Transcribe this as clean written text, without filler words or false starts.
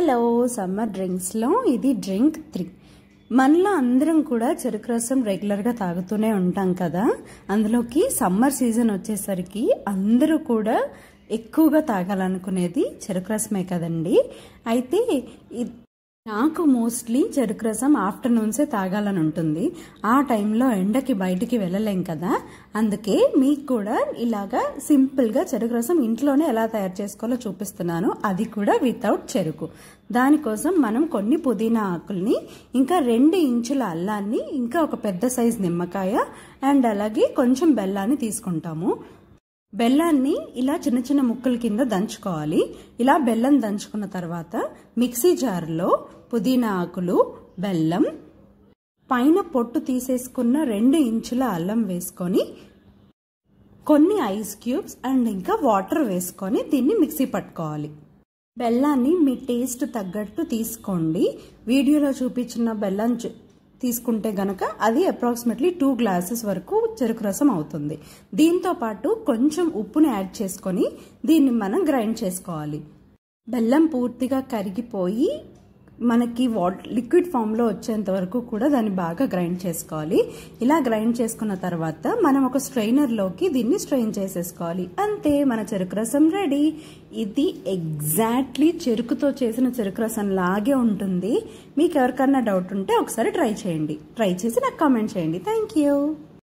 Hello summer డ్రింక్స్లో ఇది drink 3. మనలో అందరం కూడా చెరుకు రసం రెగ్యులర్గా తాగుతూనే ఉంటాం కదా. అందులోకి సమ్మర్ సీజన్ వచ్చేసరికి అందరూ కూడా ఎక్కువగా తాగాలనుకునేది చెరుకు రసమే కదండి. అయితే నాకు మోస్ట్లీ చెరుకు రసం ఆఫ్టర్నూన్సే తాగాలని ఉంటుంది. ఆ టైంలో ఎండకి బయటికి వెళ్ళలేం కదా. అందుకే మీకు కూడా ఇలాగా సింపుల్గా చెరుకు రసం ఇంట్లోనే ఎలా తయారు చేసుకోవాలో చూపిస్తున్నాను, అది కూడా వితౌట్ చెరుకు. దానికోసం మనం కొన్ని పుదీనా ఆకుల్ని, ఇంకా 2 ఇంచుల అల్లాన్ని, ఇంకా ఒక పెద్ద సైజు నిమ్మకాయ అండ్ అలాగే కొంచెం బెల్లాన్ని తీసుకుంటాము. బెల్లాన్ని ఇలా చిన్న చిన్న ముక్కల కింద దంచుకోవాలి. ఇలా బెల్లం దంచుకున్న తర్వాత మిక్సీ జార్లో పుదీనా ఆకులు, బెల్లం, పైన పొట్టు తీసేసుకున్న 2 ఇంచుల అల్లం వేసుకొని కొన్ని ఐస్ క్యూబ్స్ అండ్ ఇంకా వాటర్ వేసుకొని దీన్ని మిక్సీ పట్టుకోవాలి. బెల్లాన్ని మీ టేస్ట్ తగ్గట్టు తీసుకోండి. వీడియోలో చూపించిన బెల్లం తీసుకుంటే గనక అది అప్రాక్సిమేట్లీ 2 గ్లాసెస్ వరకు చెరుకు రసం అవుతుంది. దీంతో పాటు కొంచెం ఉప్పుని యాడ్ చేసుకొని దీన్ని మనం గ్రైండ్ చేసుకోవాలి. బెల్లం పూర్తిగా కరిగిపోయి మనకి లిక్విడ్ ఫామ్లో వచ్చేంత వరకు కూడా దాన్ని బాగా గ్రైండ్ చేసుకోవాలి. ఇలా గ్రైండ్ చేసుకున్న తర్వాత మనం ఒక స్ట్రైనర్లోకి దీన్ని స్ట్రెయిన్ చేసేసుకోవాలి. అంతే, మన చెరుకు రసం రెడీ. ఇది ఎగ్జాక్ట్లీ చెరుకుతో చేసిన చెరుకు రసం లాగే ఉంటుంది. మీకు ఎవరికన్నా డౌట్ ఉంటే ఒకసారి ట్రై చేయండి. ట్రై చేసి నాకు కామెంట్ చేయండి. Thank you.